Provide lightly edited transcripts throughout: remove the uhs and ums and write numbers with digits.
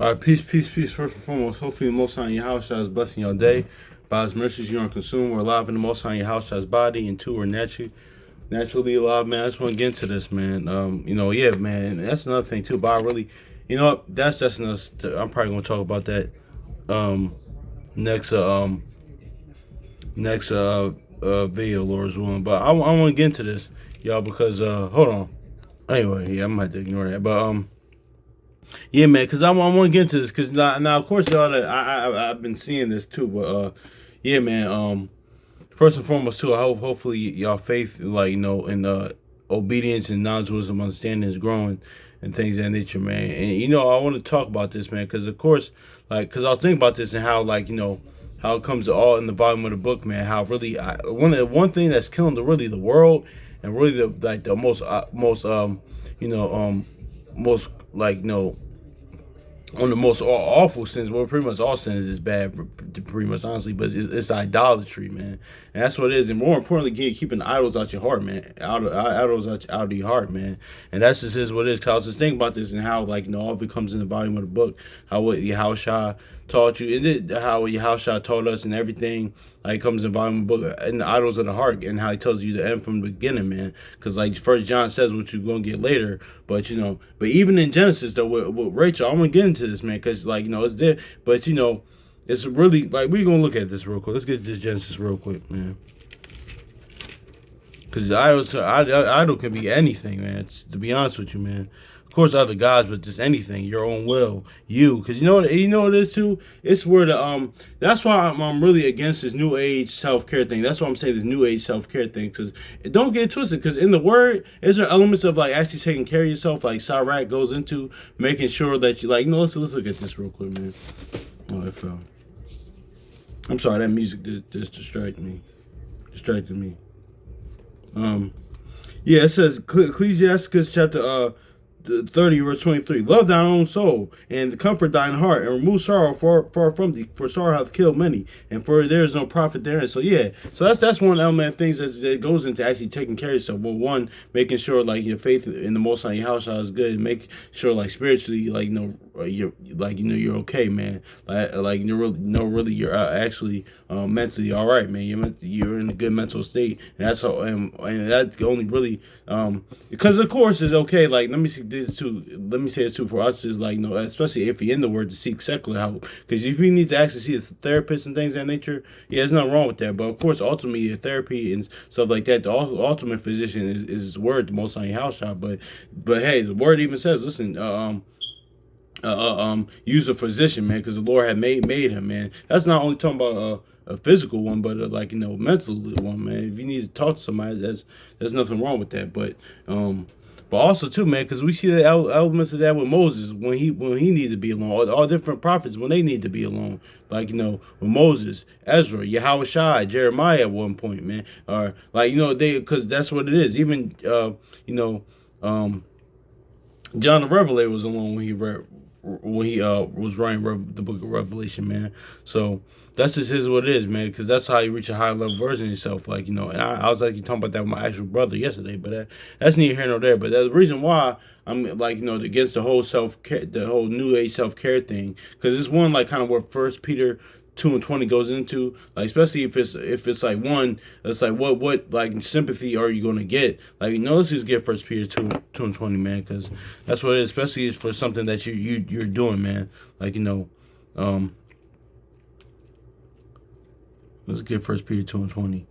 All right, peace, peace, peace. First and foremost, hopefully the Most High in your house shall is blessing your day. By His mercies you are consumed. We're alive in the Most High in your house shall body, and two are naturally alive, man. I just want to get into this, man. Yeah, man. That's another thing too. But I really, you know what? That's another. I'm probably gonna talk about that next video, Lord's willing. But I want to get into this, y'all, because hold on. Anyway, yeah, I might have to ignore that, but yeah, man, because I want to get into this because now, of course, y'all, I've been seeing this too, but yeah, man. First and foremost, too, I hope hopefully y'all faith, like in obedience and knowledge, wisdom, understanding is growing and things of that nature, man. And I want to talk about this, man, because of course, because I was thinking about this and how, how it comes all in the volume of the book, man. How really one thing that's killing the world and really the most one of the most awful sins. Well, pretty much all sins is bad, pretty much honestly, but it's idolatry, man, and that's what it is. And more importantly, keeping idols out your heart, man, idols out of your heart, man, and that's just is what it is. Cause I was just thinking about this and how all of it comes in the volume of the book, how what Yahushua taught you, and how Yahushua taught us, and everything like comes in the volume of the book and the idols of the heart, and how he tells you the end from the beginning, man. Because like First John says, what you're gonna get later, but but even in Genesis though, with Rachel, I'm gonna get into this, man, because it's there, but it's really like we're gonna look at this real quick. Let's get this Genesis real quick, man. Because idol can be anything, man. To be honest with you, man. Of course, other gods, but just anything, your own will, because you know what it is too. It's where that's why I'm really against this new age self care thing. That's why I'm saying this new age self care thing. Because don't get twisted. Because in the word, is there elements of like actually taking care of yourself? Like Sirach goes into making sure that you let's look at this real quick, man. Oh, it fell. I'm sorry, that music just distracted me. Yeah, it says Ecclesiastes chapter 30 verse 23. Love thine own soul and comfort thine heart and remove sorrow far from thee, for sorrow hath killed many, and for there is no profit therein. So yeah, so that's one element of things that goes into actually taking care of yourself. Well, one, making sure like your faith in the Most High your house is good, and make sure like spiritually you're okay, man. Really you're actually mentally all right, man. You're in a good mental state, and that's how and that only really because of course it's okay. Like let me say this too for us is especially if you're in the word, to seek secular help, because if you need to actually see a therapist and things of that nature, yeah, there's nothing wrong with that. But of course, ultimately, the therapy and stuff like that, the ultimate physician is his word, the Most High house shop. But hey, the word even says, listen, use a physician, man, because the Lord had made him, man. That's not only talking about a physical one, but mental one, man. If you need to talk to somebody, there's nothing wrong with that. But also too, man, because we see the elements of that with Moses when he needed to be alone. All different prophets when they need to be alone, with Moses, Ezra, Yahweh, Jeremiah at one point, man, or they, because that's what it is. Even John the Revelator was alone when he was writing the book of Revelation, man. So that's just what it is, man, because that's how you reach a higher level version of yourself. And I was actually talking about that with my actual brother yesterday, but that's neither here nor there. But that's the reason why I'm against the whole self-care, the whole new age self-care thing, because it's one kind of what First Peter 2:20 goes into, especially if it's like one, it's like what sympathy are you going to get? Let's just get First Peter 2:20, man, because that's what it is, especially for something that you're doing, man. Let's get First Peter 2:20.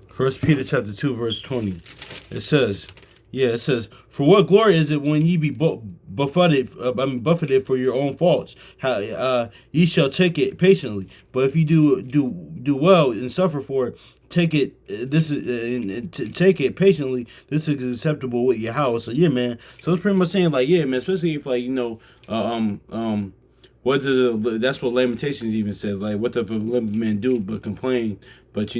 First Peter chapter 2 verse 20. It says. Yeah, it says, "For what glory is it when ye be buffeted for your own faults? How ye shall take it patiently. But if you do well and suffer for it, take it. Take it patiently. This is acceptable with your house." So yeah, man. So it's pretty much saying yeah, man. Especially if that's what Lamentations even says. What does a living man do but complain? But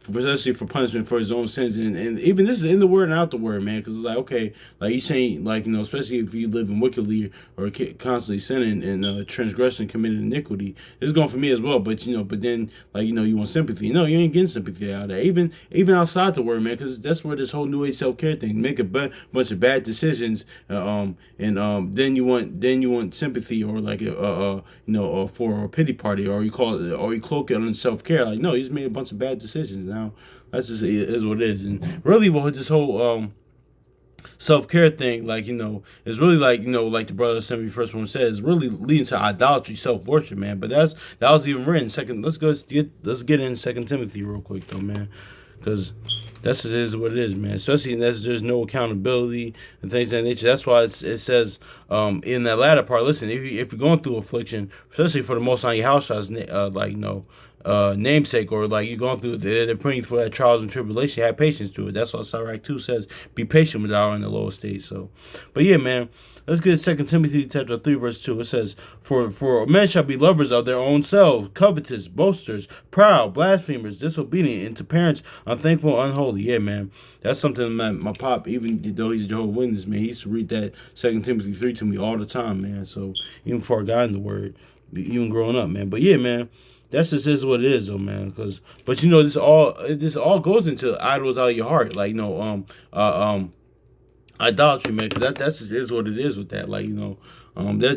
especially for punishment for his own sins, and even this is in the word and out the word, man, because it's like, okay, like you saying, like, especially if you live in wickedly or constantly sinning and transgression, committing iniquity, it's going for me as well. But but then, like, you want sympathy. No, you ain't getting sympathy out of that. Even outside the word, man, because that's where this whole new age self care thing, make a bunch of bad decisions, and then you want sympathy, or like for a pity party, or you call it, or you cloak it on self care. Like, no, you just made a bunch of bad decisions. Now that's just is what it is. And really, what this whole self care thing, like, is really like, like the brother sent me first one said, is really leading to idolatry, self worship, man. But that was even written second. Let's get in Second Timothy real quick though, man, because that's is what it is, man. Especially as there's no accountability and things of that nature. That's why it says in that latter part. Listen, if you're going through affliction, especially for the Most High house, namesake, or like you're going through, they're praying for that trials and tribulation, have patience to it. That's what Sirach 2 says, be patient with our in the lower state. So, but yeah, man, let's get 2 Timothy chapter 3 verse 2. It says, for men shall be lovers of their own selves, covetous, boasters, proud, blasphemers, disobedient, and to parents unthankful, unholy. Yeah, man, that's something that my pop, even though he's a Jehovah's Witness, man, he used to read that 2 Timothy 3 to me all the time, man. So even before I got in the word, even growing up, man. But yeah, man, that's just is what it is, though, man. But this all goes into idols out of your heart, like idolatry, man. Because that's just is what it is with that, like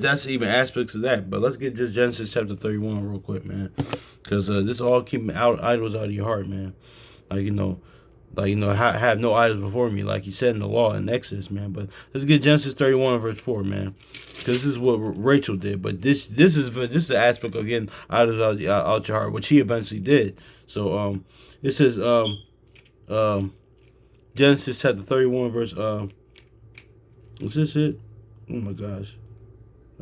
that's even aspects of that. But let's get just Genesis chapter 31 real quick, man, because this all keeping idols out of your heart, man. Have no idols before me, like he said in the law in Exodus, man. But let's get Genesis 31 verse 4, man, because this is what Rachel did. But this is the aspect of getting idols out your heart, which he eventually did. So it says Genesis chapter 31 verse is this it? Oh my gosh.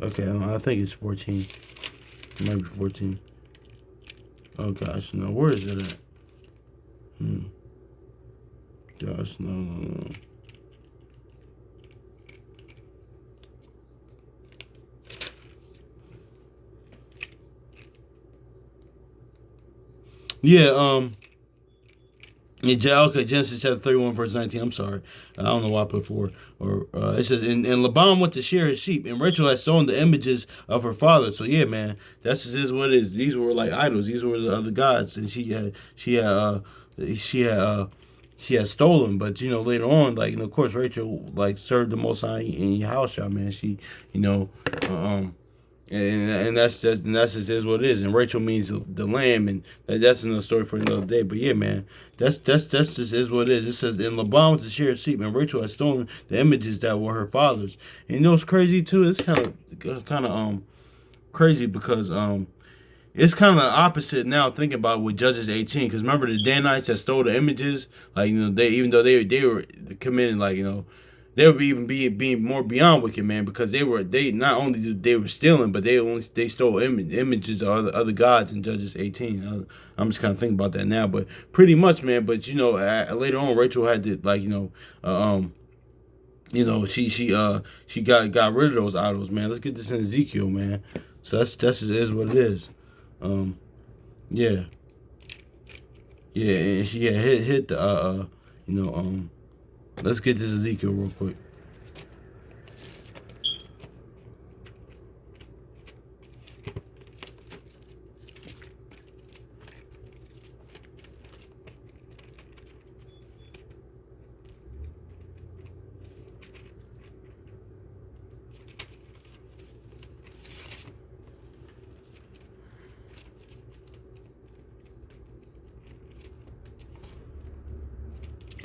Okay, I think it's 14. It might be 14. Oh gosh, no, where is it at? Gosh, no. Yeah, okay, Genesis chapter 31, verse 19. I'm sorry. I don't know why I put 4. Or it says, and Laban went to shear his sheep, and Rachel had stolen the images of her father. So yeah, man, that's just is what it is. These were like idols. These were the other gods, and she had stolen. But later on, like, of course, Rachel like served the Most High in Yahushua, man. She, and that's just is what it is. And Rachel means the lamb, and that's another story for another day. But yeah, man, that's just is what it is. It says, and Laban was to share his sheep, and Rachel had stolen the images that were her father's. And it's crazy too. It's kind of crazy because it's kind of the opposite now thinking about it with Judges 18, because remember the Danites that stole the images, like they, even though they were committing, like they would even being more beyond wicked, man, because they not only they were stealing, but they stole images of other gods in Judges 18. I'm just kind of thinking about that now, but pretty much, man. But later on, Rachel had to she got rid of those idols, man. Let's get this in Ezekiel, man. So that's is what it is. Yeah, and she had hit the let's get this Ezekiel real quick.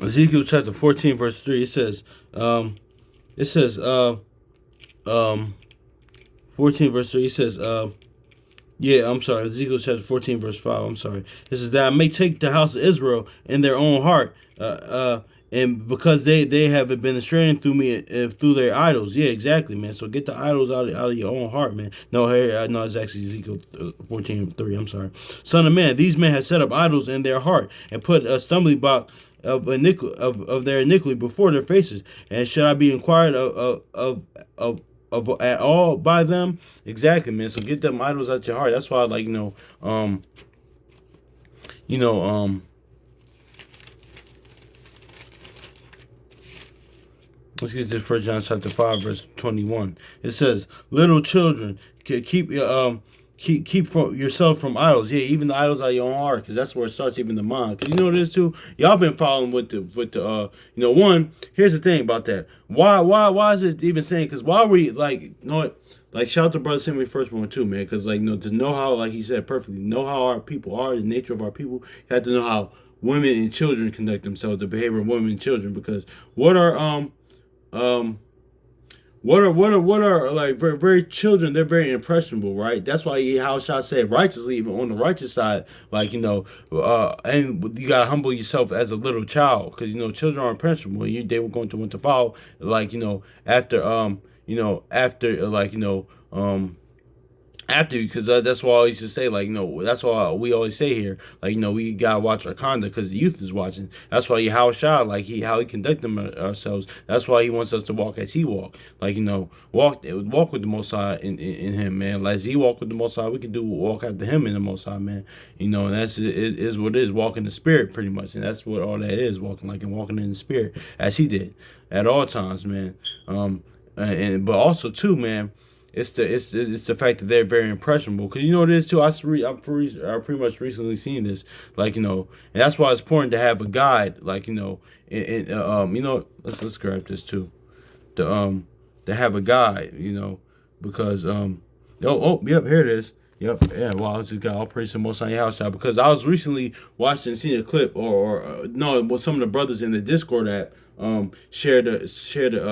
Ezekiel chapter 14 verse 3, it says 14 verse 3, it says I'm sorry, Ezekiel chapter 14 verse 5, I'm sorry. It says that I may take the house of Israel in their own heart, and because they have been straying through me, through their idols. Yeah, exactly, man. So get the idols out of your own heart, man. No, it's actually Ezekiel 14:3. I'm sorry. Son of man, these men have set up idols in their heart and put a stumbling block of their iniquity before their faces. And should I be inquired of at all by them? Exactly, man. So get them idols out your heart. That's why, like, Let's get to 1 John chapter 5 verse 21. It says, "Little children, keep from yourself from idols." Yeah, even the idols of your own heart, because that's where it starts. Even the mind, because you know this too. Y'all been following with the one. Here's the thing about that. Why is it even saying? Because why we like like shout out to brother Sammy Firstborn too, man. Because to know how, like he said perfectly, know how our people are, the nature of our people. You have to know how women and children conduct themselves, the behavior of women and children. Because what are like very, very children, they're very impressionable, right? That's why how shall I say righteously, even on the righteous side, and you gotta humble yourself as a little child, because children are impressionable. They were going to want to follow, after, because that's why I used to say, that's why we always say here, we gotta watch our conduct because the youth is watching. That's why how he conduct them ourselves. That's why he wants us to walk as he walk, walk with the Most High in him, man. As he walk with the Most High, we can walk after him in the Most High, man. And that's it is what it is, walking the Spirit, pretty much, and that's what all that is, walking in the Spirit as he did at all times, man. But also too, man. It's the fact that they're very impressionable, because what it is too. I've pretty much recently seen this, and that's why it's important to have a guide, let's grab this too, to have a guide, because yep, here it is. Yep, yeah. Well, I just got all praise to Most High House Shop, because I was recently watching, seeing a clip, with some of the brothers in the Discord app. Shared a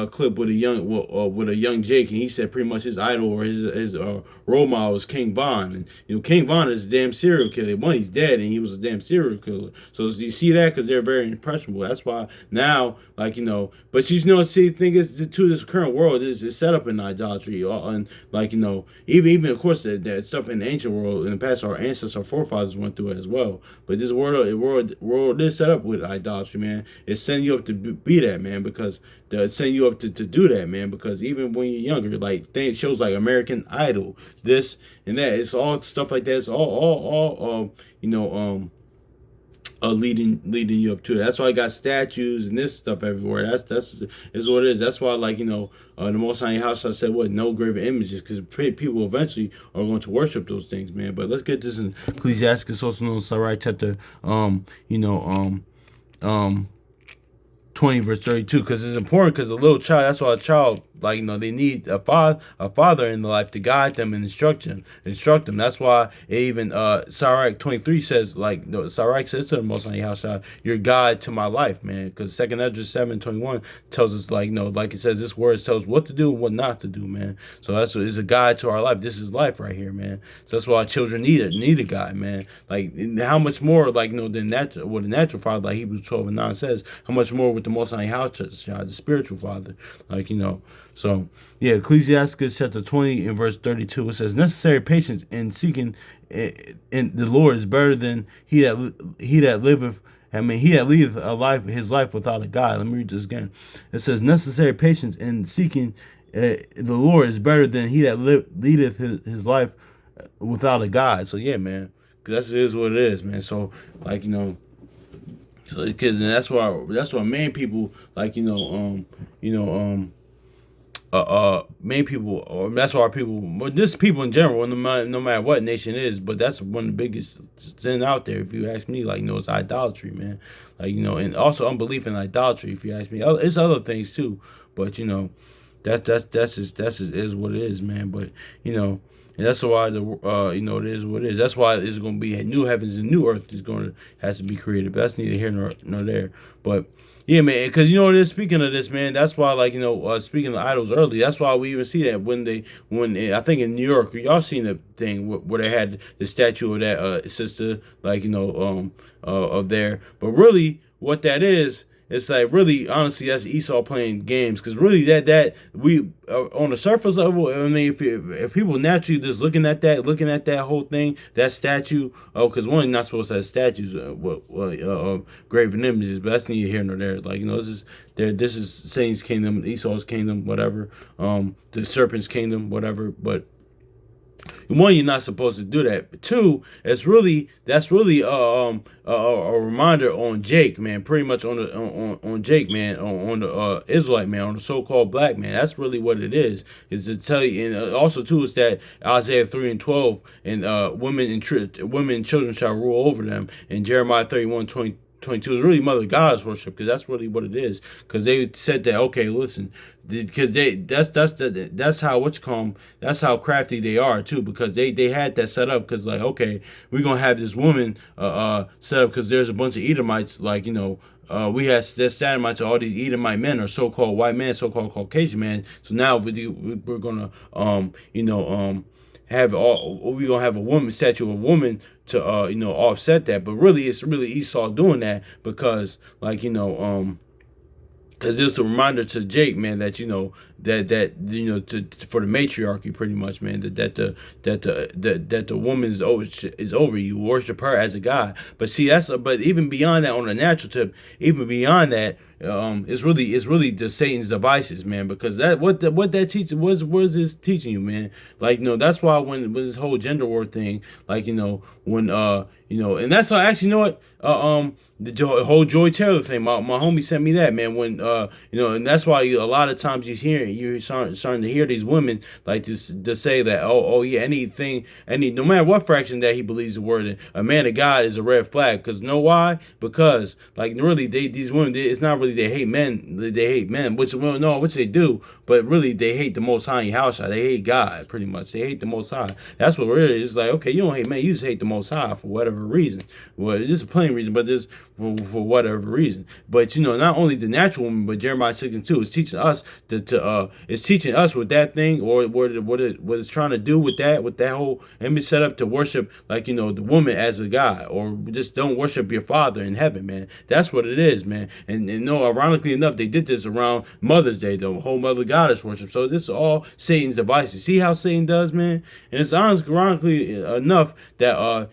clip with a young Jake, and he said pretty much his idol or his role model is King Von, and King Von is a damn serial killer. One, he's dead, and he was a damn serial killer. So you see that, because they're very impressionable. That's why now, but see, the thing is, to this current world is set up in idolatry, and even of course that stuff in the ancient world in the past, our ancestors, our forefathers went through it as well. But this world is set up with idolatry, man. It's setting you up to be that, man, because they'll send you up to do that, man, because even when you're younger, things, shows like American Idol, this and that, it's all stuff like that. It's all leading you up to it. That's why I got statues and this stuff everywhere. That's is what it is. That's why the Most High House, I said no graven images, because people eventually are going to worship those things, man. But let's get this in Ecclesiastes, also known as Sirach chapter 20 verse 32, because it's important, because a little child, that's why a child, they need a father in the life to guide them and instruct them. That's why even Sirach 23 says, Sirach says to the Most High House, your guide to my life, man, because 2 Ezra 7:21 tells us, it says, this word tells what to do and what not to do, man. So that's what is a guide to our life. This is life right here, man. So that's why children need a guide, man. How much more, than natural, what a natural father, like Hebrews 12:9 says, how much more with the Most High House, the spiritual father, So, yeah, Ecclesiastes chapter 20 and verse 32, it says, necessary patience in seeking in the Lord is better than he that liveth. He that leadeth his life without a guide. Let me read this again. It says, necessary patience in seeking the Lord is better than he that leadeth his life without a guide. So, yeah, man, because that is what it is, man. So, so because that's why main people main people, or that's why our people, just people in general, no matter what nation it is, but that's one of the biggest sin out there, if you ask me. It's idolatry, man. And also unbelief in idolatry, if you ask me. It's other things too, but that's just is what it is, man. But and that's why it is what it is. That's why it's going to be new heavens and new earth has to be created. But that's neither here nor there. But yeah, man, because it is. Speaking of this, man, that's why, speaking of idols early, that's why we even see that when I think in New York, y'all seen the thing where they had the statue of that sister, of there. But really, what that is. It's really, honestly, that's Esau playing games, because really that we on the surface level. I mean, if people naturally just looking at that whole thing, that statue, because one, you're not supposed to have statues, graven images, but that's neither here nor there. This is Satan's kingdom, Esau's kingdom, whatever, the serpent's kingdom, whatever. But one, you're not supposed to do that. But two, that's really a reminder on Jake, man. Pretty much on the on Jake, man, on the Israelite man, on the so-called black man. That's really what it is to tell you. And also too is that Isaiah 3:12, and women and children shall rule over them, and Jeremiah 31:22 is really Mother God's worship, because that's really what it is. Because they said that, okay, listen, because that's how that's how crafty they are too, because they had that set up, because like, okay, we're gonna have this woman set up, because there's a bunch of Edomites, like, we had Stadamites, all these Edomite men, or so-called white men, so-called Caucasian men. So now we're gonna have we're gonna have a woman statue of a woman to offset that. But really, it's really Esau doing that, because like because it's a reminder to Jake, man, that for the matriarchy, pretty much, man, that the woman is over you. Worship her as a god. But see, but even beyond that, on a natural tip, even beyond that, it's really the Satan's devices, man, because what that teaches, what is this teaching you, man? Like, that's why when this whole gender war thing, like, when and that's actually, what, the whole Joy Taylor thing, my homie sent me that, man, when and that's why a lot of times you're starting to hear these women like this to say that, oh yeah, no matter what fraction that he believes the word in, a man of God is a red flag. Because why? Because like, really, these women, it's not really they hate men, which they do, but really they hate the Most High Yahushua. They hate God, pretty much. They hate the Most High. That's what it is. It's like, okay, you don't hate men, you just hate the Most High for whatever reason. Well, this is a plain reason, but this for whatever reason. But not only the natural woman, but Jeremiah 6:2 is teaching us it's teaching us with that thing, or what it's trying to do with that whole image set up to worship, like, the woman as a god, or just don't worship your father in heaven, man. That's what it is, man. And ironically enough, they did this around Mother's Day, the whole Mother Goddess worship. So this is all Satan's devices. See how Satan does, man? And it's ironically enough that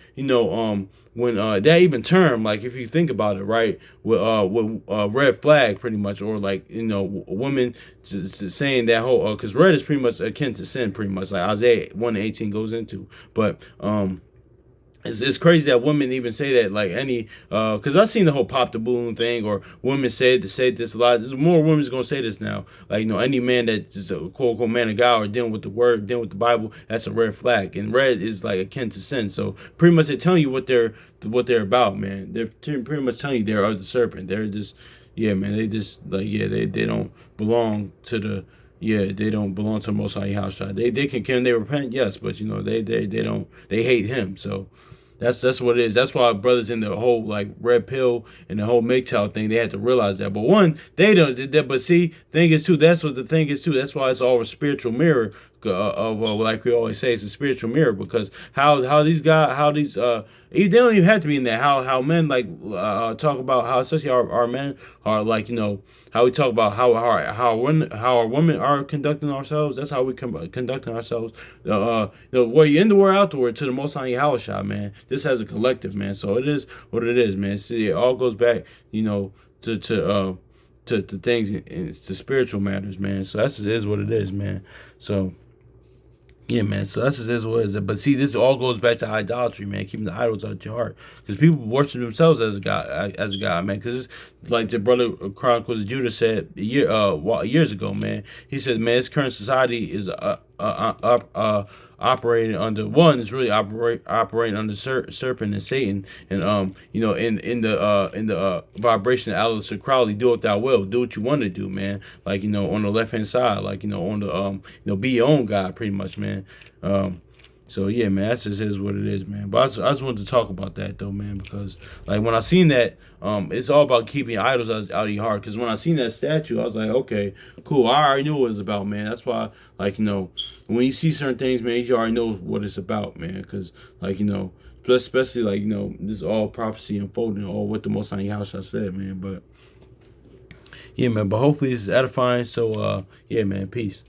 when that even term, like, if you think about it, right, with red flag, pretty much, or like, a woman saying that whole, because red is pretty much akin to sin, pretty much, like Isaiah 1:18 goes into. But it's crazy that women even say that, like, because I've seen the whole pop the balloon thing, or women say this a lot. There's more women's gonna say this now. Like, any man that is a quote unquote man of God, or dealing with the word, dealing with the Bible, that's a red flag. And red is like akin to sin. So pretty much they're telling you what they're about, man. They're pretty much telling you they're of the serpent. They're just, yeah, man. They just, like, yeah, they don't belong to the. Yeah, they don't belong to the Most High Yahushua. Can they repent? Yes, but they don't. They hate him. So that's what it is. That's why brothers in the whole like red pill and the whole MGTOW thing, they had to realize that. But one, they don't did that. But see, thing is too. That's what the thing is too. That's why it's all a spiritual mirror of like we always say, it's a spiritual mirror, because how these they don't even have to be in that. How men like talk about how, especially our men are, like, how we talk about how our women are conducting ourselves. That's how we conducting ourselves. Where you in the world, out the word, to the Most High Yahushua, man. This has a collective, man. So it is what it is, man. See, it all goes back, to things, to spiritual matters, man. So that's is what it is, man. So yeah, man. So that's just what it is. But see, this all goes back to idolatry, man. Keeping the idols out your heart, because people worship themselves as a god, man. Because it's like the brother Chronicles of Judah said years ago, man. He said, man, this current society is operating under one. It's really operating under serpent and Satan, and in the vibration of Alistair Crowley, do what thou will, do what you want to do, man. Like, on the left hand side, like, on the be your own God, pretty much, man. So yeah, man, that's just is what it is, man. But I just wanted to talk about that though, man, because like when I seen that, it's all about keeping idols out of your heart. Because when I seen that statue, I was like, okay, cool. I already knew what it was about, man. That's why, like, when you see certain things, man, you already know what it's about, man. Because like, especially like, this is all prophecy unfolding, all what the Most High Yahushua said, man. But yeah, man. But hopefully it's edifying. So yeah, man. Peace.